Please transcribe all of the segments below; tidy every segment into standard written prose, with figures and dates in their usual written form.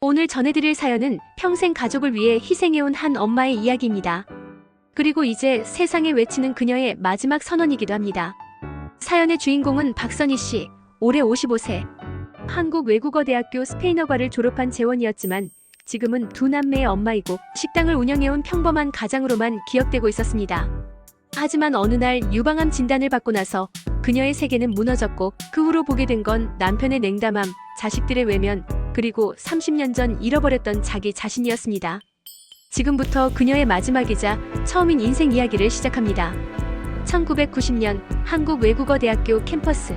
오늘 전해드릴 사연은 평생 가족을 위해 희생해온 한 엄마의 이야기입니다. 그리고 이제 세상에 외치는 그녀의 마지막 선언이기도 합니다. 사연의 주인공은 박선희 씨, 올해 55세. 한국외국어대학교 스페인어과를 졸업한 재원이었지만 지금은 두 남매의 엄마이고 식당을 운영해온 평범한 가장으로만 기억되고 있었습니다. 하지만 어느 날 유방암 진단을 받고 나서 그녀의 세계는 무너졌고 그 후로 보게 된 건 남편의 냉담함, 자식들의 외면, 그리고 30년 전 잃어버렸던 자기 자신이었습니다. 지금부터 그녀의 마지막이자 처음인 인생 이야기를 시작합니다. 1990년 한국외국어대학교 캠퍼스.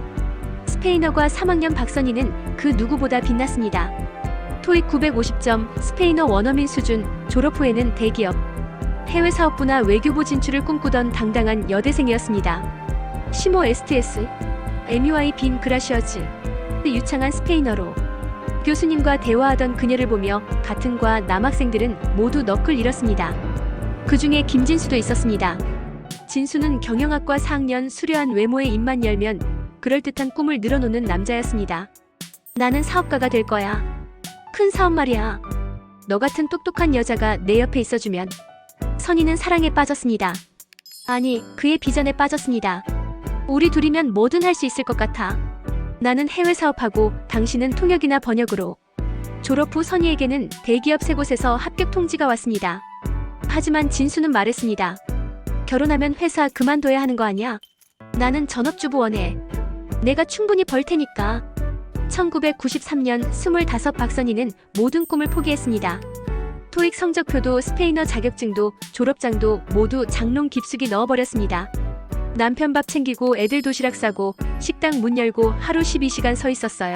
스페인어과 3학년 박선희는 그 누구보다 빛났습니다. 토익 950점, 스페인어 원어민 수준, 졸업 후에는 대기업, 해외 사업부나 외교부 진출을 꿈꾸던 당당한 여대생이었습니다. 시모 STS, MUI 빈 그라시어즈, 유창한 스페인어로 교수님과 대화하던 그녀를 보며 같은 과 남학생들은 모두 넋을 잃었습니다. 그 중에 김진수도 있었습니다. 진수는 경영학과 4학년, 수려한 외모에 입만 열면 그럴듯한 꿈을 늘어놓는 남자였습니다. 나는 사업가가 될 거야. 큰 사업 말이야. 너 같은 똑똑한 여자가 내 옆에 있어주면. 선희는 사랑에 빠졌습니다. 아니, 그의 비전에 빠졌습니다. 우리 둘이면 뭐든 할 수 있을 것 같아. 나는 해외 사업하고 당신은 통역이나 번역으로. 졸업 후 선희에게는 대기업 3곳에서 합격 통지가 왔습니다. 하지만 진수는 말했습니다. 결혼하면 회사 그만둬야 하는 거 아니야? 나는 전업주부 원해. 내가 충분히 벌 테니까. 1993년 25 박선희는 모든 꿈을 포기했습니다. 토익 성적표도 스페인어 자격증도 졸업장도 모두 장롱 깊숙이 넣어버렸습니다. 남편 밥 챙기고 애들 도시락 싸고 식당 문 열고 하루 12시간 서 있었어요.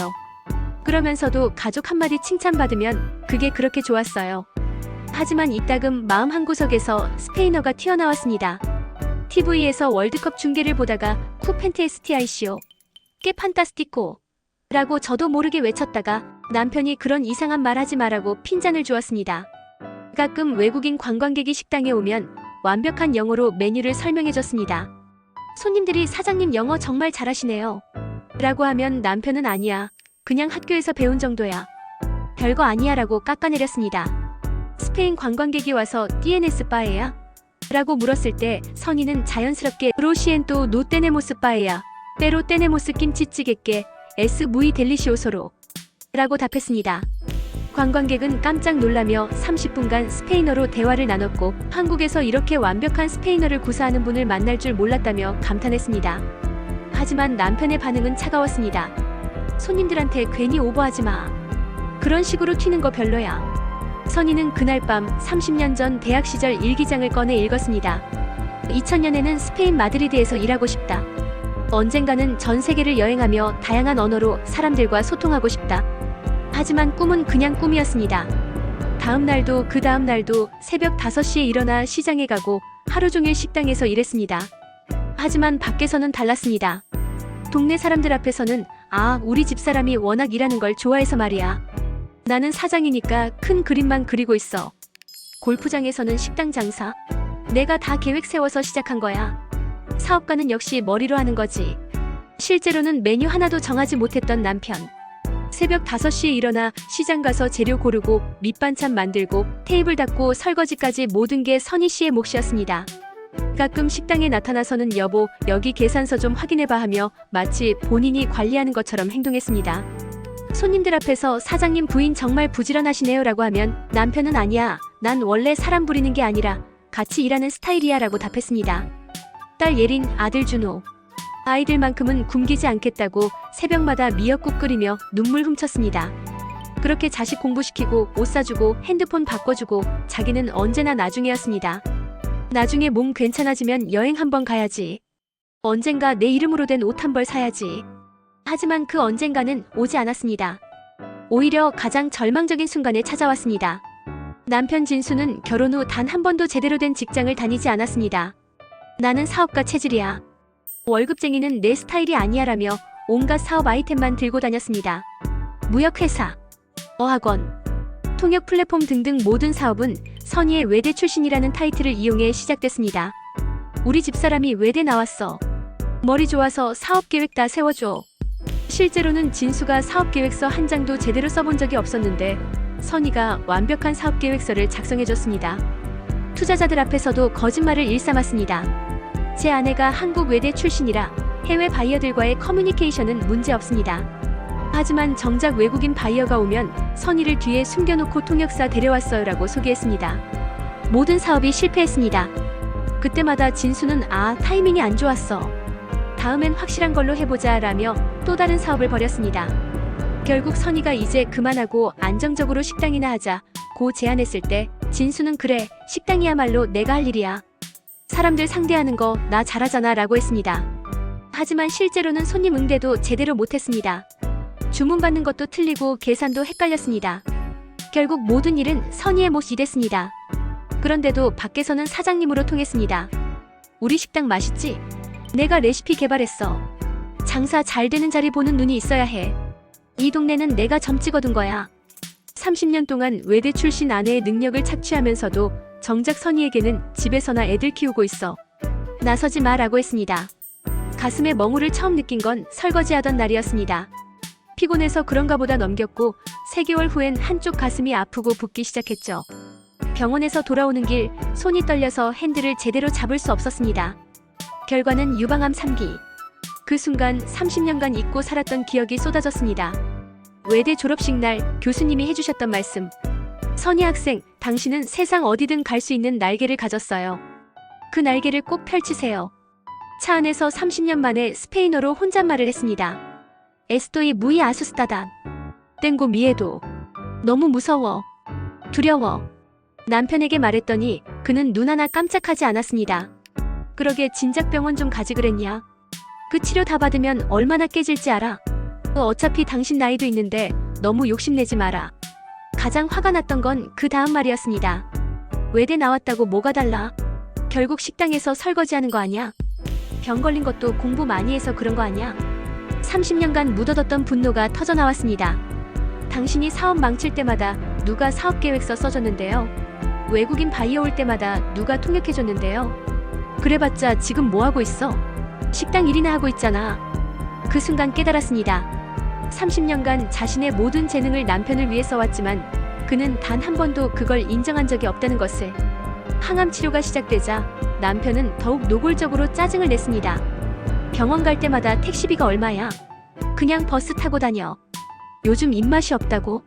그러면서도 가족 한마디 칭찬받으면 그게 그렇게 좋았어요. 하지만 이따금 마음 한구석에서 스페인어가 튀어나왔습니다. TV에서 월드컵 중계를 보다가 쿠펜테스티아이시오, 꽤 판타스티코 라고 저도 모르게 외쳤다가 남편이 그런 이상한 말 하지 말라고 핀잔을 주었습니다. 가끔 외국인 관광객이 식당에 오면 완벽한 영어로 메뉴를 설명해줬습니다. 손님들이 사장님 영어 정말 잘하시네요 라고 하면 남편은 아니야. 그냥 학교에서 배운 정도야. 별거 아니야 라고 깎아내렸습니다. 스페인 관광객이 와서 DNS 바에야? 라고 물었을 때 선희는 자연스럽게 로시엔토 노 테네모스 바에야, 빼로 테네모스 김치찌개께 S 무이 델리시오소로 라고 답했습니다. 관광객은 깜짝 놀라며 30분간 스페인어로 대화를 나눴고 한국에서 이렇게 완벽한 스페인어를 구사하는 분을 만날 줄 몰랐다며 감탄했습니다. 하지만 남편의 반응은 차가웠습니다. 손님들한테 괜히 오버하지 마. 그런 식으로 튀는 거 별로야. 선희는 그날 밤 30년 전 대학 시절 일기장을 꺼내 읽었습니다. 2000년에는 스페인 마드리드에서 일하고 싶다. 언젠가는 전 세계를 여행하며 다양한 언어로 사람들과 소통하고 싶다. 하지만 꿈은 그냥 꿈이었습니다. 다음 날도 그 다음 날도 새벽 5시에 일어나 시장에 가고 하루 종일 식당에서 일했습니다. 하지만 밖에서는 달랐습니다. 동네 사람들 앞에서는 우리 집사람이 워낙 일하는 걸 좋아해서 말이야. 나는 사장이니까 큰 그림만 그리고 있어. 골프장에서는 식당 장사. 내가 다 계획 세워서 시작한 거야. 사업가는 역시 머리로 하는 거지. 실제로는 메뉴 하나도 정하지 못했던 남편. 새벽 5시에 일어나 시장 가서 재료 고르고 밑반찬 만들고 테이블 닦고 설거지까지 모든 게 선희 씨의 몫이었습니다. 가끔 식당에 나타나서는 여보, 여기 계산서 좀 확인해봐 하며 마치 본인이 관리하는 것처럼 행동했습니다. 손님들 앞에서 사장님 부인 정말 부지런하시네요 라고 하면 남편은 아니야. 난 원래 사람 부리는 게 아니라 같이 일하는 스타일이야 라고 답했습니다. 딸 예린, 아들 준호. 아이들만큼은 굶기지 않겠다고 새벽마다 미역국 끓이며 눈물 훔쳤습니다. 그렇게 자식 공부시키고 옷 사주고 핸드폰 바꿔주고 자기는 언제나 나중이었습니다. 나중에 몸 괜찮아지면 여행 한번 가야지. 언젠가 내 이름으로 된 옷 한 벌 사야지. 하지만 그 언젠가는 오지 않았습니다. 오히려 가장 절망적인 순간에 찾아왔습니다. 남편 진수는 결혼 후 단 한 번도 제대로 된 직장을 다니지 않았습니다. 나는 사업가 체질이야. 월급쟁이는 내 스타일이 아니야 라며 온갖 사업 아이템만 들고 다녔습니다. 무역회사, 어학원, 통역 플랫폼 등등 모든 사업은 선희의 외대 출신이라는 타이틀을 이용해 시작됐습니다. 우리 집사람이 외대 나왔어. 머리 좋아서 사업계획 다 세워줘. 실제로는 진수가 사업계획서 한 장도 제대로 써본 적이 없었는데 선희가 완벽한 사업계획서를 작성해줬습니다. 투자자들 앞에서도 거짓말을 일삼았습니다. 제 아내가 한국 외대 출신이라 해외 바이어들과의 커뮤니케이션은 문제없습니다. 하지만 정작 외국인 바이어가 오면 선희를 뒤에 숨겨놓고 통역사 데려왔어요라고 소개했습니다. 모든 사업이 실패했습니다. 그때마다 진수는 타이밍이 안 좋았어. 다음엔 확실한 걸로 해보자 라며 또 다른 사업을 벌였습니다. 결국 선희가 이제 그만하고 안정적으로 식당이나 하자 고 제안했을 때 진수는 그래, 식당이야말로 내가 할 일이야. 사람들 상대하는 거 나 잘하잖아 라고 했습니다. 하지만 실제로는 손님 응대도 제대로 못했습니다. 주문 받는 것도 틀리고 계산도 헷갈렸습니다. 결국 모든 일은 선희의 몫이 됐습니다. 그런데도 밖에서는 사장님으로 통했습니다. 우리 식당 맛있지? 내가 레시피 개발했어. 장사 잘 되는 자리 보는 눈이 있어야 해. 이 동네는 내가 점 찍어둔 거야. 30년 동안 외대 출신 아내의 능력을 착취하면서도 정작 선희에게는 집에서나 애들 키우고 있어. 나서지 마라고 했습니다. 가슴에 멍울을 처음 느낀 건 설거지하던 날이었습니다. 피곤해서 그런가 보다 넘겼고 3개월 후엔 한쪽 가슴이 아프고 붓기 시작했죠. 병원에서 돌아오는 길 손이 떨려서 핸들을 제대로 잡을 수 없었습니다. 결과는 유방암 3기. 그 순간 30년간 잊고 살았던 기억이 쏟아졌습니다. 외대 졸업식 날 교수님이 해주셨던 말씀. 선희 학생, 당신은 세상 어디든 갈 수 있는 날개를 가졌어요. 그 날개를 꼭 펼치세요. 차 안에서 30년 만에 스페인어로 혼잣말을 했습니다. 에스토이 무이 아수스타다. 땡고 미에도. 너무 무서워. 두려워. 남편에게 말했더니 그는 눈 하나 깜짝하지 않았습니다. 그러게 진작 병원 좀 가지 그랬냐? 그 치료 다 받으면 얼마나 깨질지 알아? 어차피 당신 나이도 있는데 너무 욕심내지 마라. 가장 화가 났던 건 그 다음 말이었습니다. 외대 나왔다고 뭐가 달라? 결국 식당에서 설거지하는 거 아니야? 병 걸린 것도 공부 많이 해서 그런 거 아니야? 30년간 묻어뒀던 분노가 터져나왔습니다. 당신이 사업 망칠 때마다 누가 사업계획서 써줬는데요? 외국인 바이어 올 때마다 누가 통역해줬는데요? 그래봤자 지금 뭐하고 있어? 식당 일이나 하고 있잖아. 그 순간 깨달았습니다. 30년간 자신의 모든 재능을 남편을 위해 써왔지만 그는 단 한 번도 그걸 인정한 적이 없다는 것을. 항암 치료가 시작되자 남편은 더욱 노골적으로 짜증을 냈습니다. 병원 갈 때마다 택시비가 얼마야? 그냥 버스 타고 다녀. 요즘 입맛이 없다고?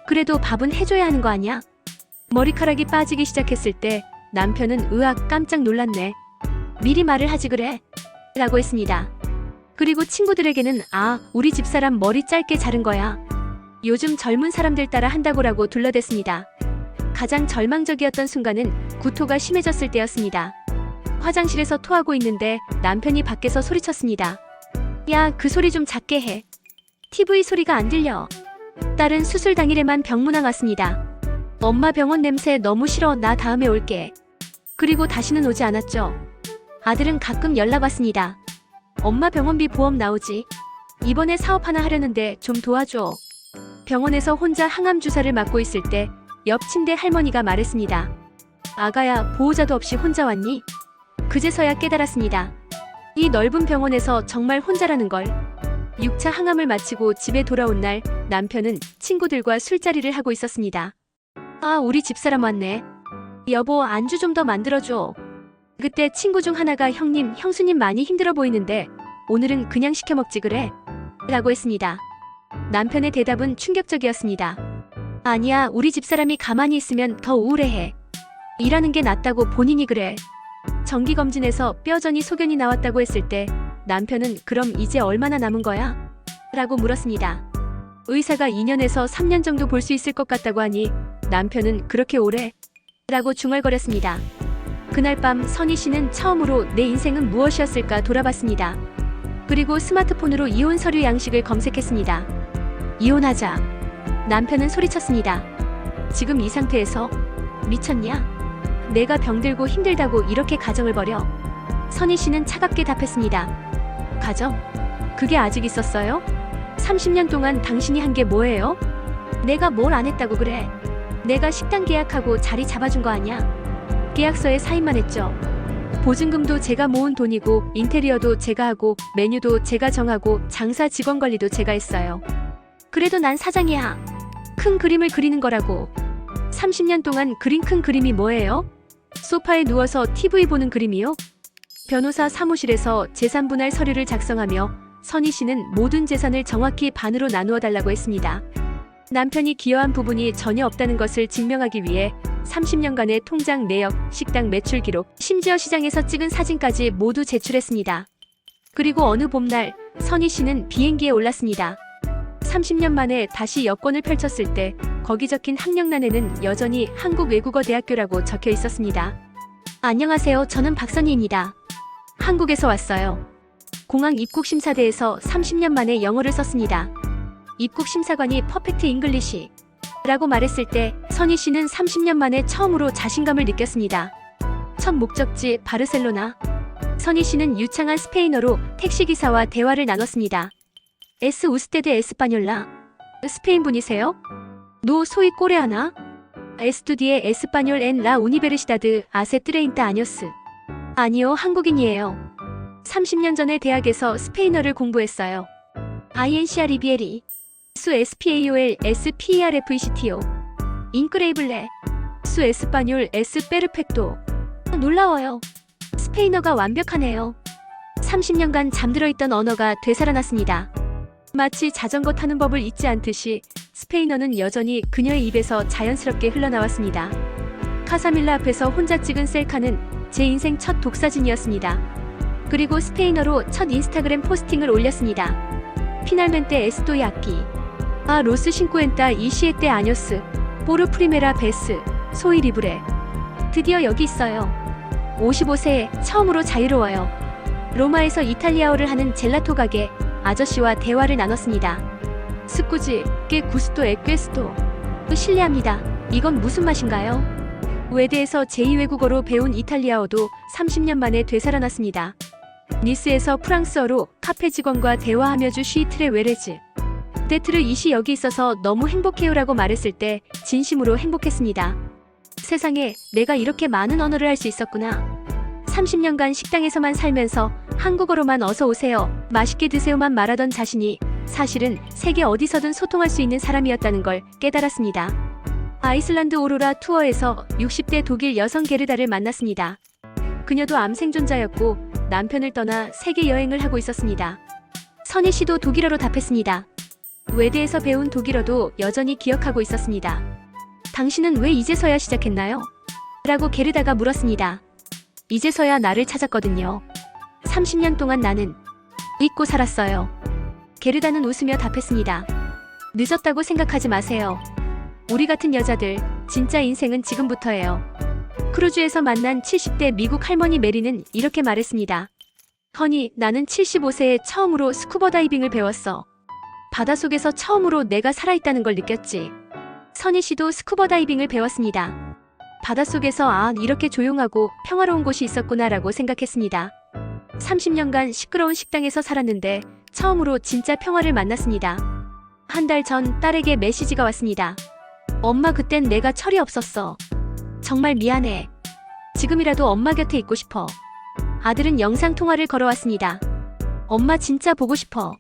그래도 밥은 해줘야 하는 거 아니야? 머리카락이 빠지기 시작했을 때 남편은 으악 깜짝 놀랐네. 미리 말을 하지 그래? 라고 했습니다. 그리고 친구들에게는 우리 집사람 머리 짧게 자른 거야. 요즘 젊은 사람들 따라 한다고라고 둘러댔습니다. 가장 절망적이었던 순간은 구토가 심해졌을 때였습니다. 화장실에서 토하고 있는데 남편이 밖에서 소리쳤습니다. 야, 그 소리 좀 작게 해. TV 소리가 안 들려. 딸은 수술 당일에만 병문안 왔습니다. 엄마 병원 냄새 너무 싫어. 나 다음에 올게. 그리고 다시는 오지 않았죠. 아들은 가끔 연락 왔습니다. 엄마 병원비 보험 나오지? 이번에 사업 하나 하려는데 좀 도와줘. 병원에서 혼자 항암 주사를 맞고 있을 때 옆 침대 할머니가 말했습니다. 아가야, 보호자도 없이 혼자 왔니? 그제서야 깨달았습니다. 이 넓은 병원에서 정말 혼자라는 걸. 6차 항암을 마치고 집에 돌아온 날 남편은 친구들과 술자리를 하고 있었습니다. 우리 집사람 왔네. 여보, 안주 좀 더 만들어줘. 그때 친구 중 하나가 형님, 형수님 많이 힘들어 보이는데 오늘은 그냥 시켜 먹지 그래? 라고 했습니다. 남편의 대답은 충격적이었습니다. 아니야, 우리 집사람이 가만히 있으면 더 우울해해. 일하는 게 낫다고 본인이 그래. 정기검진에서 뼈전이 소견이 나왔다고 했을 때 남편은 그럼 이제 얼마나 남은 거야? 라고 물었습니다. 의사가 2년에서 3년 정도 볼 수 있을 것 같다고 하니 남편은 그렇게 오래? 라고 중얼거렸습니다. 그날 밤 선희 씨는 처음으로 내 인생은 무엇이었을까 돌아봤습니다. 그리고 스마트폰으로 이혼 서류 양식을 검색했습니다. 이혼하자. 남편은 소리쳤습니다. 지금 이 상태에서? 미쳤냐? 내가 병들고 힘들다고 이렇게 가정을 버려? 선희 씨는 차갑게 답했습니다. 가정? 그게 아직 있었어요? 30년 동안 당신이 한 게 뭐예요? 내가 뭘 안 했다고 그래? 내가 식당 계약하고 자리 잡아준 거 아니야? 계약서에 사인만 했죠. 보증금도 제가 모은 돈이고 인테리어도 제가 하고 메뉴도 제가 정하고 장사 직원 관리도 제가 했어요. 그래도 난 사장이야. 큰 그림을 그리는 거라고. 30년 동안 그린 큰 그림이 뭐예요? 소파에 누워서 TV 보는 그림이요? 변호사 사무실에서 재산분할 서류를 작성하며 선희 씨는 모든 재산을 정확히 반으로 나누어 달라고 했습니다. 남편이 기여한 부분이 전혀 없다는 것을 증명하기 위해 30년간의 통장 내역, 식당 매출 기록, 심지어 시장에서 찍은 사진까지 모두 제출했습니다. 그리고 어느 봄날 선희 씨는 비행기에 올랐습니다. 30년 만에 다시 여권을 펼쳤을 때 거기 적힌 학력란에는 여전히 한국외국어대학교라고 적혀 있었습니다. 안녕하세요. 저는 박선희입니다. 한국에서 왔어요. 공항 입국심사대에서 30년 만에 영어를 썼습니다. 입국심사관이 퍼펙트 잉글리시 라고 말했을 때 선희 씨는 30년 만에 처음으로 자신감을 느꼈습니다. 첫 목적지 바르셀로나. 선희 씨는 유창한 스페인어로 택시기사와 대화를 나눴습니다. Es usted española? 스페인 분이세요? No soy coreana. Estudié español en la Universidad hace 30 años. 아니요, 한국인이에요. 30년 전에 대학에서 스페인어를 공부했어요. INC 리비에리. Su español es perfecto. Increíble. Su español es perfecto. 놀라워요. 스페인어가 완벽하네요. 30년간 잠들어 있던 언어가 되살아났습니다. 마치 자전거 타는 법을 잊지 않듯이 스페인어는 여전히 그녀의 입에서 자연스럽게 흘러나왔습니다. 카사밀라 앞에서 혼자 찍은 셀카는 제 인생 첫 독사진이었습니다. 그리고 스페인어로 첫 인스타그램 포스팅을 올렸습니다. 피날멘테 에스토이 아끼. 아 로스 신쿠엔타 이시에테 아뇨스. 포르 프리메라 베스. 소이 리브레. 드디어 여기 있어요. 55세에 처음으로 자유로워요. 로마에서 이탈리아어를 하는 젤라토 가게 아저씨와 대화를 나눴습니다. 스쿠지, 꽤 구스토 에퀘스토. 실례합니다. 이건 무슨 맛인가요? 외대에서 제2외국어로 배운 이탈리아어도 30년 만에 되살아났습니다. 니스에서 프랑스어로 카페 직원과 대화하며 주 쉬트레 웨레즈. 데트르 이시 여기 있어서 너무 행복해요라고 말했을 때 진심으로 행복했습니다. 세상에 내가 이렇게 많은 언어를 할 수 있었구나. 30년간 식당에서만 살면서 한국어로만 어서 오세요, 맛있게 드세요만 말하던 자신이 사실은 세계 어디서든 소통할 수 있는 사람이었다는 걸 깨달았습니다. 아이슬란드 오로라 투어에서 60대 독일 여성 게르다를 만났습니다. 그녀도 암 생존자였고 남편을 떠나 세계 여행을 하고 있었습니다. 선희 씨도 독일어로 답했습니다. 외대에서 배운 독일어도 여전히 기억하고 있었습니다. 당신은 왜 이제서야 시작했나요? 라고 게르다가 물었습니다. 이제서야 나를 찾았거든요. 30년 동안 나는 잊고 살았어요. 게르다는 웃으며 답했습니다. 늦었다고 생각하지 마세요. 우리 같은 여자들 진짜 인생은 지금부터예요. 크루즈에서 만난 70대 미국 할머니 메리는 이렇게 말했습니다. 허니, 나는 75세에 처음으로 스쿠버 다이빙을 배웠어. 바닷속에서 처음으로 내가 살아있다는 걸 느꼈지. 선희 씨도 스쿠버 다이빙을 배웠습니다. 바닷속에서 아, 이렇게 조용하고 평화로운 곳이 있었구나라고 생각했습니다. 30년간 시끄러운 식당에서 살았는데 처음으로 진짜 평화를 만났습니다. 한 달 전 딸에게 메시지가 왔습니다. 엄마, 그땐 내가 철이 없었어. 정말 미안해. 지금이라도 엄마 곁에 있고 싶어. 아들은 영상통화를 걸어왔습니다. 엄마 진짜 보고 싶어.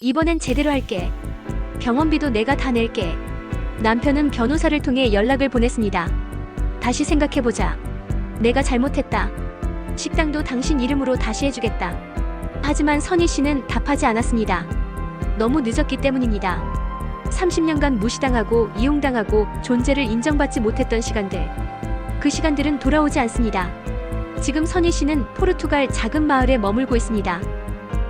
이번엔 제대로 할게. 병원비도 내가 다 낼게. 남편은 변호사를 통해 연락을 보냈습니다. 다시 생각해보자. 내가 잘못했다. 식당도 당신 이름으로 다시 해주겠다. 하지만 선희 씨는 답하지 않았습니다. 너무 늦었기 때문입니다. 30년간 무시당하고 이용당하고 존재를 인정받지 못했던 시간들. 그 시간들은 돌아오지 않습니다. 지금 선희 씨는 포르투갈 작은 마을에 머물고 있습니다.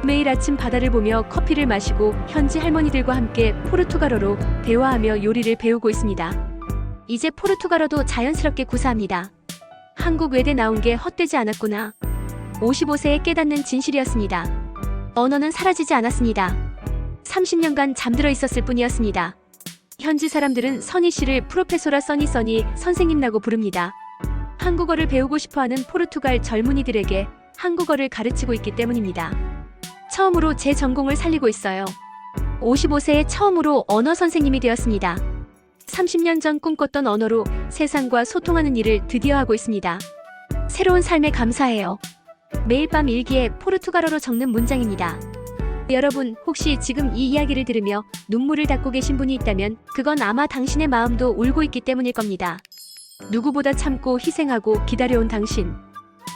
매일 아침 바다를 보며 커피를 마시고 현지 할머니들과 함께 포르투갈어로 대화하며 요리를 배우고 있습니다. 이제 포르투갈어도 자연스럽게 구사합니다. 한국 외대 나온 게 헛되지 않았구나. 55세에 깨닫는 진실이었습니다. 언어는 사라지지 않았습니다. 30년간 잠들어 있었을 뿐이었습니다. 현지 사람들은 선희 씨를 프로페소라 써니 선생님라고 부릅니다. 한국어를 배우고 싶어하는 포르투갈 젊은이들에게 한국어를 가르치고 있기 때문입니다. 처음으로 제 전공을 살리고 있어요. 55세에 처음으로 언어 선생님이 되었습니다. 30년 전 꿈꿨던 언어로 세상과 소통하는 일을 드디어 하고 있습니다. 새로운 삶에 감사해요. 매일 밤 일기에 포르투갈어로 적는 문장입니다. 여러분, 혹시 지금 이 이야기를 들으며 눈물을 닦고 계신 분이 있다면 그건 아마 당신의 마음도 울고 있기 때문일 겁니다. 누구보다 참고 희생하고 기다려온 당신.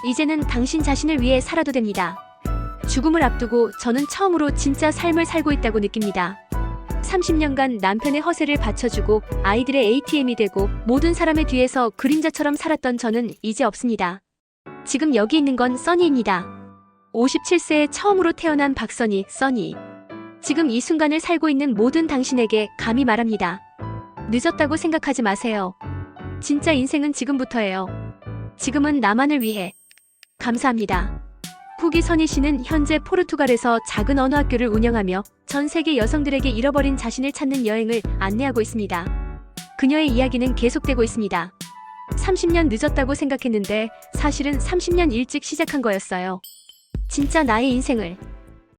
이제는 당신 자신을 위해 살아도 됩니다. 죽음을 앞두고 저는 처음으로 진짜 삶을 살고 있다고 느낍니다. 30년간 남편의 허세를 받쳐주고 아이들의 ATM이 되고 모든 사람의 뒤에서 그림자처럼 살았던 저는 이제 없습니다. 지금 여기 있는 건 써니입니다. 57세에 처음으로 태어난 박선희, 써니. 지금 이 순간을 살고 있는 모든 당신에게 감히 말합니다. 늦었다고 생각하지 마세요. 진짜 인생은 지금부터예요. 지금은 나만을 위해. 감사합니다. 후기 선희 씨는 현재 포르투갈에서 작은 언어학교를 운영하며 전 세계 여성들에게 잃어버린 자신을 찾는 여행을 안내하고 있습니다. 그녀의 이야기는 계속되고 있습니다. 30년 늦었다고 생각했는데 사실은 30년 일찍 시작한 거였어요. 진짜 나의 인생을